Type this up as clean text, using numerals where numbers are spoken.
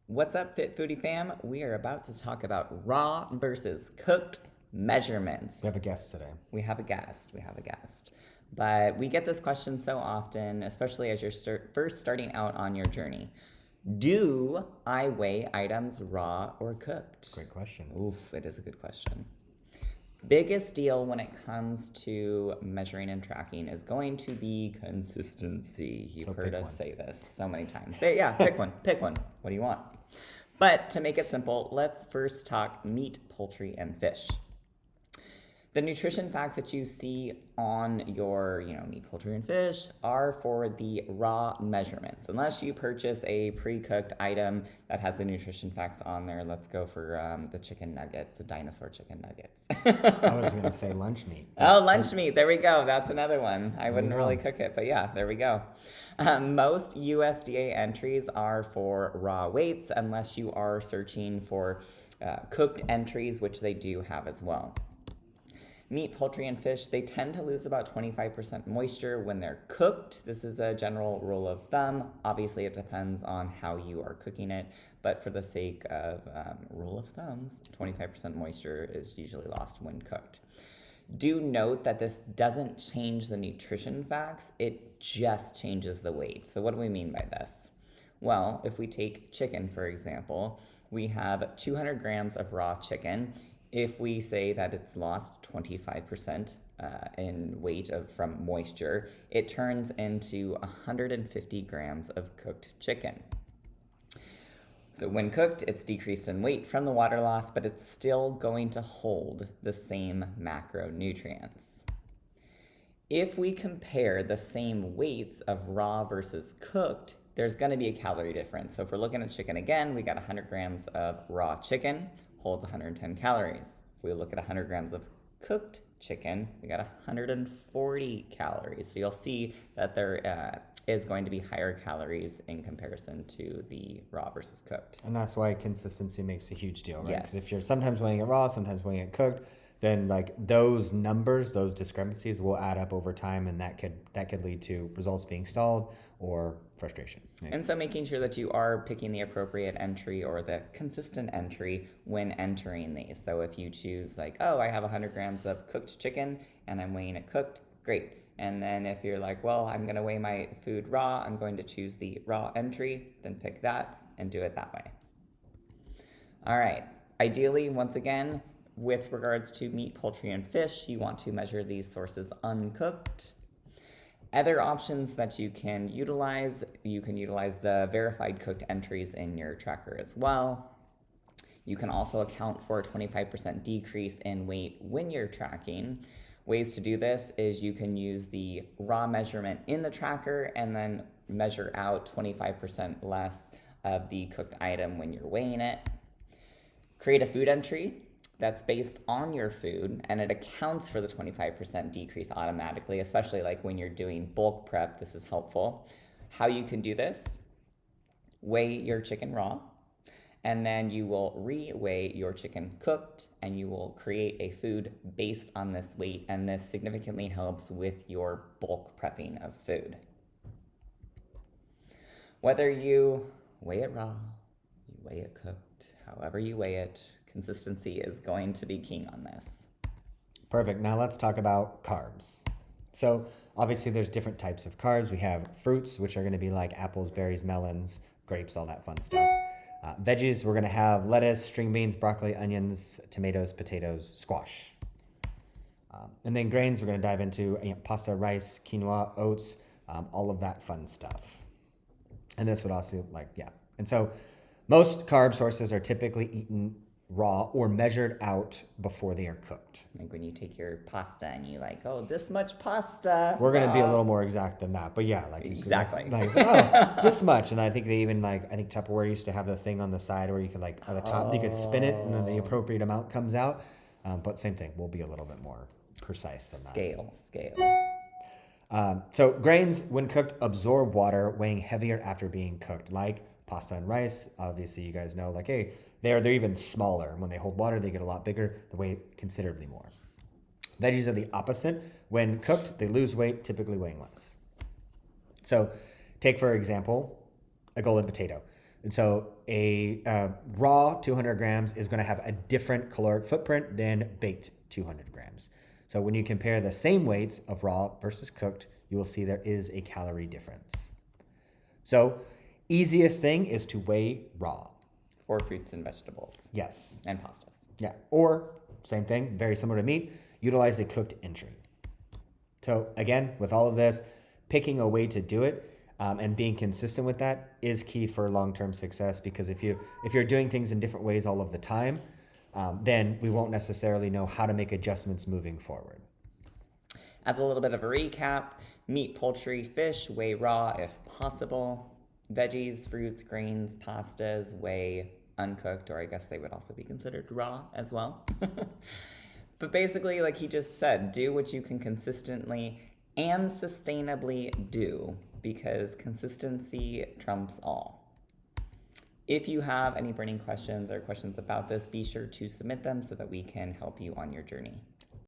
What's up, Fit Foodie fam? We are about to talk about raw versus cooked measurements. We have a guest today. We have a guest. But we get this question so often, especially as you're first starting out on your journey. Do I weigh items raw or cooked? Great question. Oof, it is a good question. Biggest deal when it comes to measuring and tracking is going to be consistency. You've heard us say this so many times. But yeah, pick one. What do you want? But to make it simple, let's first talk meat, poultry, and fish. The nutrition facts that you see on your, meat, poultry, and fish are for the raw measurements. Unless you purchase a pre-cooked item that has the nutrition facts on there, let's go for the chicken nuggets, the dinosaur chicken nuggets. I was going to say lunch meat. Oh, lunch meat. There we go. That's another one. I wouldn't really cook it, but yeah, there we go. Most USDA entries are for raw weights, unless you are searching for cooked entries, which they do have as well. Meat, poultry, and fish, they tend to lose about 25% moisture when they're cooked. This is a general rule of thumb. Obviously, it depends on how you are cooking it, but for the sake of rule of thumbs, 25% moisture is usually lost when cooked. Do note that this doesn't change the nutrition facts, it just changes the weight. So what do we mean by this? Well, if we take chicken, for example, we have 200 grams of raw chicken. If we say that it's lost 25% in weight from moisture, it turns into 150 grams of cooked chicken. So when cooked, it's decreased in weight from the water loss, but it's still going to hold the same macronutrients. If we compare the same weights of raw versus cooked, there's going to be a calorie difference. So if we're looking at chicken again, we got 100 grams of raw chicken, holds 110 calories. If we look at 100 grams of cooked chicken, we got 140 calories. So you'll see that there is going to be higher calories in comparison to the raw versus cooked. And that's why consistency makes a huge deal, right? Yes. Because if you're sometimes weighing it raw, sometimes weighing it cooked, then like those numbers, those discrepancies will add up over time, and that could lead to results being stalled or frustration. Right? And so making sure that you are picking the appropriate entry or the consistent entry when entering these. So if you choose like, oh, I have 100 grams of cooked chicken and I'm weighing it cooked, great. And then if you're like, well, I'm going to weigh my food raw, I'm going to choose the raw entry, then pick that and do it that way. All right. Ideally, once again, with regards to meat, poultry, and fish, you want to measure these sources uncooked. Other options that you can utilize the verified cooked entries in your tracker as well. You can also account for a 25% decrease in weight when you're tracking. Ways to do this is you can use the raw measurement in the tracker and then measure out 25% less of the cooked item when you're weighing it. Create a food entry that's based on your food, and it accounts for the 25% decrease automatically, especially like when you're doing bulk prep. This is helpful. How you can do this: weigh your chicken raw, and then you will re-weigh your chicken cooked, and you will create a food based on this weight, and this significantly helps with your bulk prepping of food. Whether you weigh it raw, you weigh it cooked, however you weigh it, consistency is going to be king on this. Perfect. Now let's talk about carbs. So obviously there's different types of carbs. We have fruits, which are going to be like apples, berries, melons, grapes, all that fun stuff. Veggies, we're going to have lettuce, string beans, broccoli, onions, tomatoes, potatoes, squash. And then grains, we're going to dive into pasta, rice, quinoa, oats, all of that fun stuff. And this would also And so most carb sources are typically eaten raw or measured out before they are cooked. Like when you take your pasta and you like, oh, this much pasta. We're going to be a little more exact than that, but yeah, exactly. This much. And I think they even I think Tupperware used to have the thing on the side where you could at the top, you could spin it and then the appropriate amount comes out. But same thing, we'll be a little bit more precise than that. Scale. So grains, when cooked, absorb water, weighing heavier after being cooked, like pasta and rice. Obviously, you guys know, they're even smaller. When they hold water, they get a lot bigger. They weigh considerably more. Veggies are the opposite. When cooked, they lose weight, typically weighing less. So take, for example, a golden potato. And so a raw 200 grams is going to have a different caloric footprint than baked 200 grams. So when you compare the same weights of raw versus cooked, you will see there is a calorie difference. So easiest thing is to weigh raw. For fruits and vegetables. Yes. And pastas. Yeah. Or same thing, very similar to meat, utilize a cooked entry. So again, with all of this, picking a way to do it and being consistent with that is key for long-term success, because if you're doing things in different ways all of the time, then we won't necessarily know how to make adjustments moving forward. As a little bit of a recap, meat, poultry, fish, weigh raw if possible. Veggies, fruits, grains, pastas, weigh uncooked, or I guess they would also be considered raw as well. But basically, like he just said, do what you can consistently and sustainably do, because consistency trumps all. If you have any burning questions or questions about this, be sure to submit them so that we can help you on your journey.